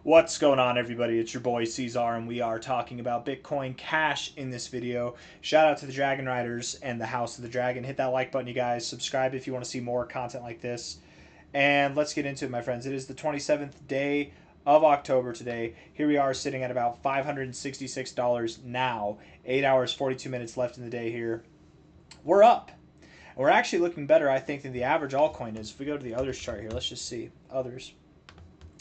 What's going on, everybody? It's your boy C-Zar, and we are talking about Bitcoin Cash in this video. Shout out to the Dragon Riders and the House of the Dragon. Hit that like button, you guys. Subscribe if you want to see more content like this. And let's get into it, my friends. It is the 27th day of October today. Here we are sitting at about $566 now. 8 hours, 42 minutes left in the day here. We're up. We're actually looking better, I think, than the average altcoin is. If we go to the others chart here, let's just see. Others.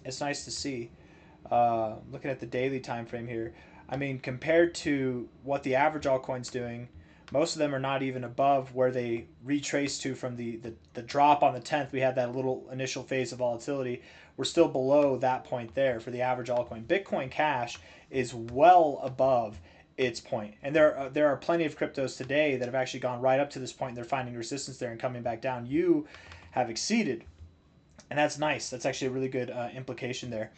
It's nice to see. Looking at the daily time frame here, I mean, compared to what the average altcoin's doing, most of them are not even above where they retrace to from the drop on the 10th. We had that little initial phase of volatility. We're still below that point there for the average altcoin. Bitcoin Cash is well above its point, and there are plenty of cryptos today that have actually gone right up to this point, and they're finding resistance there and coming back down. You have exceeded, and that's nice. That's actually a really good implication there.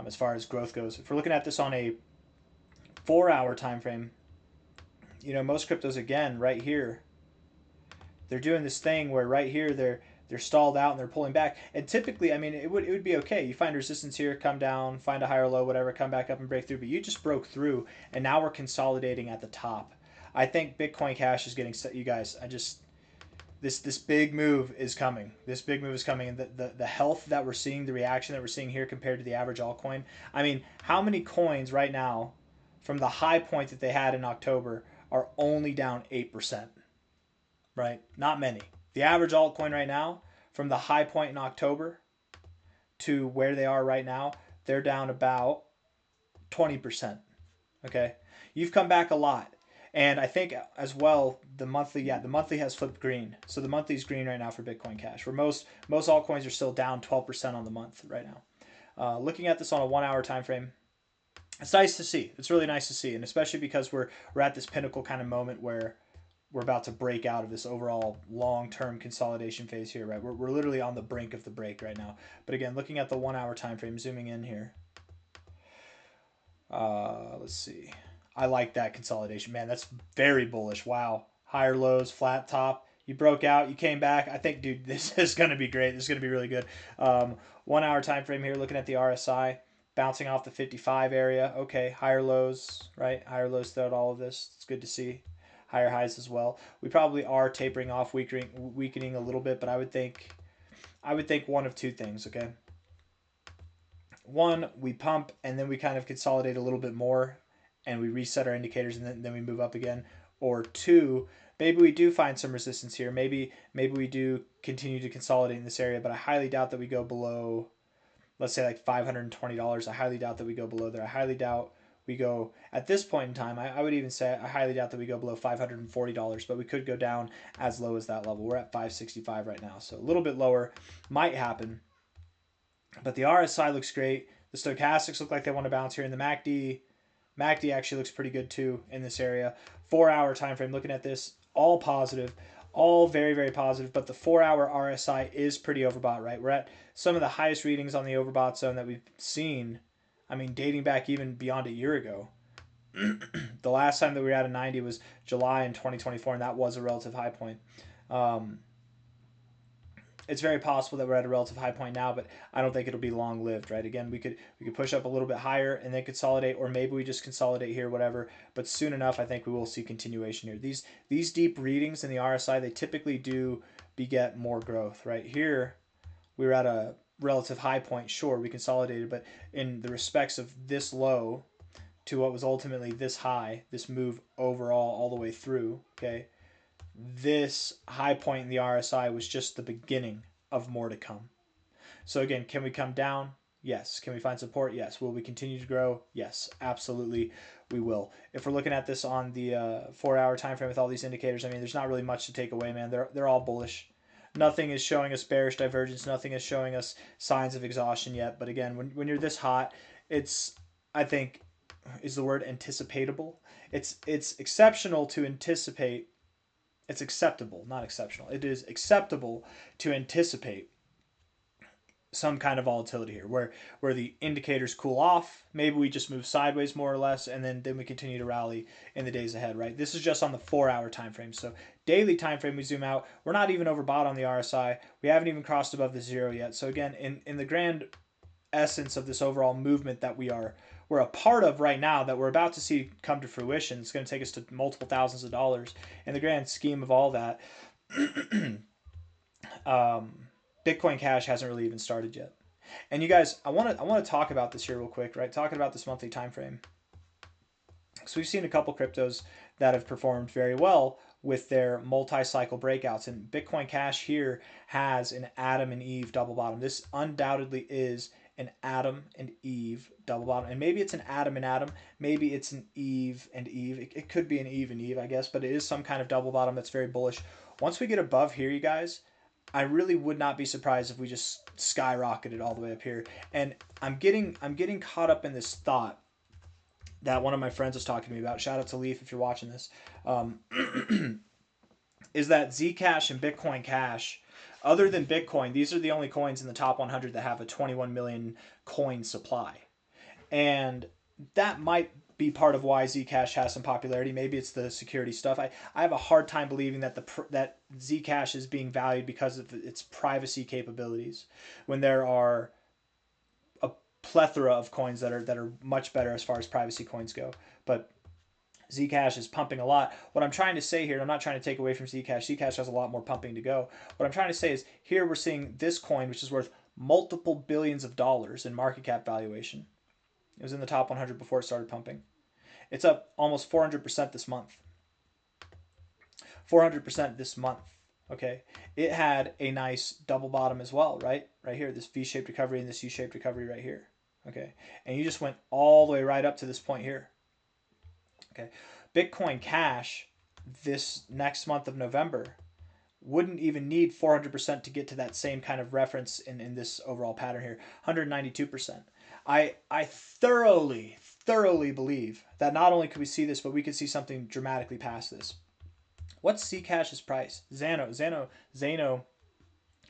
As far as growth goes, if we're looking at this on a 4-hour time frame, you know, most cryptos, again, right here, they're doing this thing where right here they're stalled out and they're pulling back. And typically, I mean, it would be okay. You find resistance here, come down, find a higher low, whatever, come back up and break through. But you just broke through, and now we're consolidating at the top. I think Bitcoin Cash is getting set. You guys, this big move is coming. This big move is coming, and the health that we're seeing, the reaction that we're seeing here compared to the average altcoin. I mean, how many coins right now from the high point that they had in October are only down 8%? Right? Not many. The average altcoin right now, from the high point in October to where they are right now, they're down about 20%. Okay? You've come back a lot. And I think as well, the monthly has flipped green. So the monthly is green right now for Bitcoin Cash, where most altcoins are still down 12% on the month right now. Looking at this on a 1-hour time frame, it's nice to see. It's really nice to see, and especially because we're at this pinnacle kind of moment where we're about to break out of this overall long-term consolidation phase here, right? We're literally on the brink of the break right now. But again, looking at the 1-hour time frame, zooming in here. Let's see. I like that consolidation. Man, that's very bullish. Wow. Higher lows, flat top. You broke out. You came back. I think, dude, this is going to be great. This is going to be really good. 1-hour time frame here, looking at the RSI. Bouncing off the 55 area. Okay, higher lows, right? Higher lows throughout all of this. It's good to see. Higher highs as well. We probably are tapering off, weakening a little bit, but I would think one of two things, okay? One, we pump and then we kind of consolidate a little bit more and we reset our indicators and then we move up again. Or two, maybe we do find some resistance here. Maybe we do continue to consolidate in this area, but I highly doubt that we go below, let's say, like $520. I highly doubt that we go below there. I highly doubt we go, at this point in time, I would even say I highly doubt that we go below $540, but we could go down as low as that level. We're at 565 right now, so a little bit lower might happen. But the RSI looks great. The stochastics look like they want to bounce here, and the MACD actually looks pretty good too in this area. 4-hour time frame, looking at this, all positive, all very, very positive, but the 4-hour RSI is pretty overbought, right? We're at some of the highest readings on the overbought zone that we've seen, I mean, dating back even beyond a year ago. The last time that we were at a 90 was July in 2024, and that was a relative high point. It's very possible that we're at a relative high point now, but I don't think it'll be long lived, right? Again, we could push up a little bit higher and then consolidate, or maybe we just consolidate here, whatever. But soon enough, I think we will see continuation here. These deep readings in the RSI, they typically do beget more growth, right? Here, we were at a relative high point. Sure, we consolidated, but in the respects of this low to what was ultimately this high, this move overall all the way through, okay? This high point in the RSI was just the beginning of more to come. So again, can we come down? Yes. Can we find support? Yes. Will we continue to grow? Yes, absolutely we will. If we're looking at this on the 4-hour time frame with all these indicators, I mean, there's not really much to take away, man. They're all bullish. Nothing is showing us bearish divergence. Nothing is showing us signs of exhaustion yet. But again, when you're this hot, it's, I think, is the word anticipatable. It's exceptional to anticipate. It's acceptable, not exceptional. It is acceptable to anticipate some kind of volatility here where the indicators cool off. Maybe we just move sideways more or less, and then we continue to rally in the days ahead, right? This is just on the 4-hour time frame. So daily time frame, we zoom out. We're not even overbought on the RSI. We haven't even crossed above the zero yet. So again, in the grand essence of this overall movement that we're a part of right now, that we're about to see come to fruition. It's going to take us to multiple thousands of dollars in the grand scheme of all that. Bitcoin Cash hasn't really even started yet. And you guys, I want to talk about this here real quick, right? Talking about this monthly time frame. So we've seen a couple cryptos that have performed very well with their multi-cycle breakouts, and Bitcoin Cash here has an Adam and Eve double bottom. This undoubtedly is an Adam and Eve double bottom, and maybe it's an Adam and Adam, maybe it's an Eve and Eve. It could be an Eve and Eve, I guess, but it is some kind of double bottom that's very bullish. Once we get above here, you guys, I really would not be surprised if we just skyrocketed all the way up here. And I'm getting caught up in this thought that one of my friends was talking to me about. Shout out to Leaf if you're watching this. Is that Zcash and Bitcoin Cash, other than Bitcoin, these are the only coins in the top 100 that have a 21 million coin supply. And that might be part of why Zcash has some popularity. Maybe it's the security stuff. I have a hard time believing that that Zcash is being valued because of its privacy capabilities, when there are a plethora of coins that are much better as far as privacy coins go. But Zcash is pumping a lot. What I'm trying to say here, and I'm not trying to take away from Zcash. Zcash has a lot more pumping to go. What I'm trying to say is here we're seeing this coin, which is worth multiple billions of dollars in market cap valuation. It was in the top 100 before it started pumping. It's up almost 400% this month. 400% this month. Okay. It had a nice double bottom as well, right? Right here, this V-shaped recovery and this U-shaped recovery right here. Okay. And you just went all the way right up to this point here. Okay. Bitcoin Cash this next month of November wouldn't even need 400% to get to that same kind of reference in this overall pattern here. 192%. I thoroughly believe that not only could we see this, but we could see something dramatically past this. What's Zcash's price? Zano,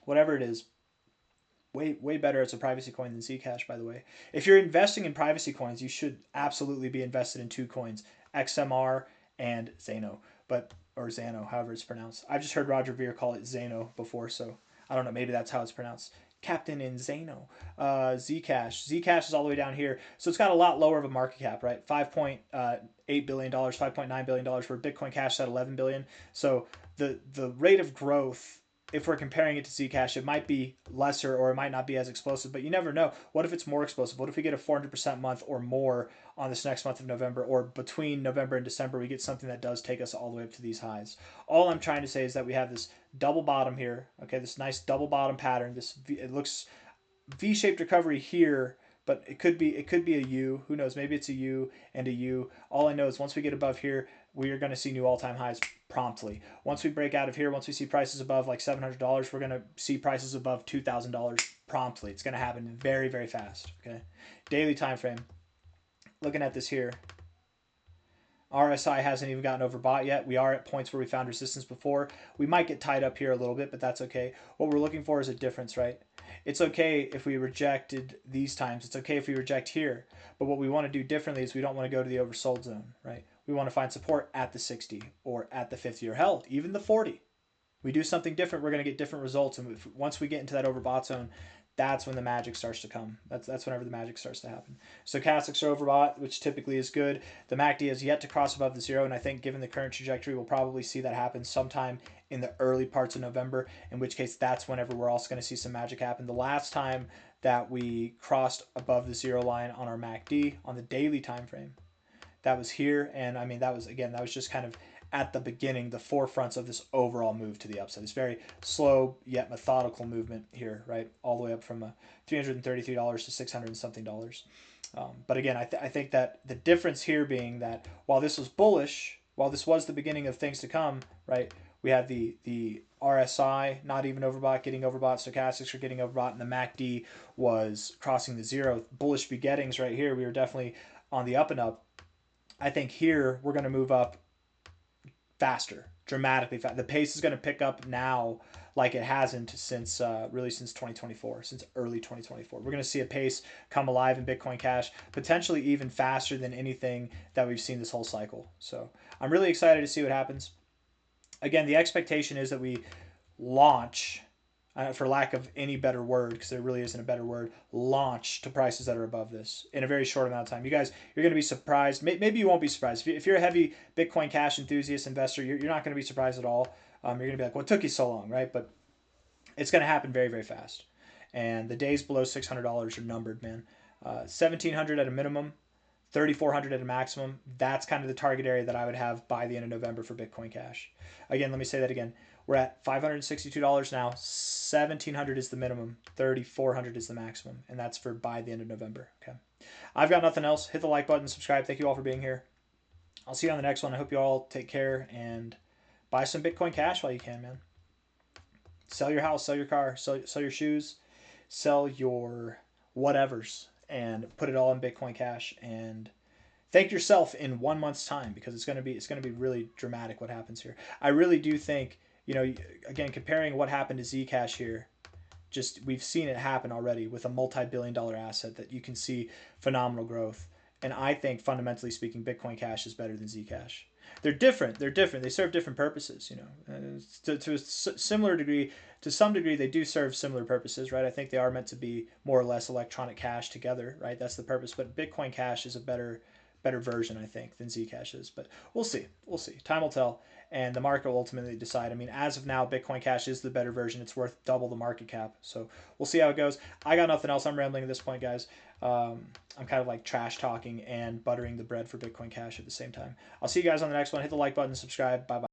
whatever it is, way better as a privacy coin than Zcash, by the way. If you're investing in privacy coins, you should absolutely be invested in two coins, XMR and Zano, or Zano, however it's pronounced. I've just heard Roger Ver call it Zano before, so I don't know, maybe that's how it's pronounced. Captain in Zano. Zcash is all the way down here, so it's got a lot lower of a market cap, right? $5.8 billion, $5.9 billion, where Bitcoin Cash is at $11 billion. So the rate of growth, if we're comparing it to Zcash, it might be lesser or it might not be as explosive, but you never know. What if it's more explosive? What if we get a 400% month or more on this next month of November, or between November and December, we get something that does take us all the way up to these highs? All I'm trying to say is that we have this double bottom here, okay, this nice double bottom pattern. It looks V-shaped recovery here, but it could be a U. Who knows? Maybe it's a U and a U. All I know is once we get above here, we are going to see new all-time highs promptly. Once we break out of here, once we see prices above like $700, we're going to see prices above $2,000 promptly. It's going to happen very, very fast. Okay, daily time frame. Looking at this here, RSI hasn't even gotten overbought yet. We are at points where we found resistance before. We might get tied up here a little bit, but that's okay. What we're looking for is a difference, right? It's okay if we rejected these times. It's okay if we reject here. But what we want to do differently is we don't want to go to the oversold zone, right? We want to find support at the 60 or at the 50 or hell, even the 40. We do something different, we're going to get different results. And once we get into that overbought zone, that's when the magic starts to come. That's whenever the magic starts to happen. Stochastics are overbought, which typically is good. The MACD has yet to cross above the zero, and I think given the current trajectory, we'll probably see that happen sometime in the early parts of November, in which case that's whenever we're also going to see some magic happen. The last time that we crossed above the zero line on our MACD on the daily time frame, that was here, and I mean that was just kind of at the beginning, the forefronts of this overall move to the upside. It's very slow yet methodical movement here, right? All the way up from $333 to $600 and something dollars. But again, I think that the difference here being that while this was bullish, while this was the beginning of things to come, right? We had the RSI not even overbought, getting overbought, stochastics are getting overbought, and the MACD was crossing the zero. Bullish beginnings right here. We were definitely on the up and up. I think here we're going to move up faster, dramatically fast. The pace is going to pick up now like it hasn't since really since 2024, since early 2024. We're going to see a pace come alive in Bitcoin Cash, potentially even faster than anything that we've seen this whole cycle. So I'm really excited to see what happens. Again, the expectation is that we launch for lack of any better word, because there really isn't a better word, launch to prices that are above this in a very short amount of time. You guys, you're going to be surprised. Maybe you won't be surprised. If you're a heavy Bitcoin Cash enthusiast investor, you're not going to be surprised at all. You're going to be like, well, it took you so long, right? But it's going to happen very, very fast. And the days below $600 are numbered, man. 1,700 at a minimum, 3,400 at a maximum. That's kind of the target area that I would have by the end of November for Bitcoin Cash. Again, let me say that again. We're at $562 now. 1,700 is the minimum. 3,400 is the maximum, and that's for by the end of November. Okay. I've got nothing else. Hit the like button, subscribe. Thank you all for being here. I'll see you on the next one. I hope you all take care and buy some Bitcoin Cash while you can, man. Sell your house, sell your car, sell your shoes, sell your whatevers, and put it all in Bitcoin Cash, and thank yourself in 1 month's time, because it's going to be really dramatic what happens here. I really do think, again, comparing what happened to Zcash here, just we've seen it happen already with a multi-billion-dollar asset that you can see phenomenal growth. And I think fundamentally speaking, Bitcoin Cash is better than Zcash. They're different. They're different. They serve different purposes. To a similar degree, to some degree, they do serve similar purposes, right? I think they are meant to be more or less electronic cash together, right? That's the purpose. But Bitcoin Cash is a better version, I think, than Zcash is. But we'll see. We'll see. Time will tell, and the market will ultimately decide. I mean, as of now, Bitcoin Cash is the better version. It's worth double the market cap. So we'll see how it goes. I got nothing else. I'm rambling at this point, guys. I'm kind of like trash talking and buttering the bread for Bitcoin Cash at the same time. I'll see you guys on the next one. Hit the like button, subscribe. Bye bye.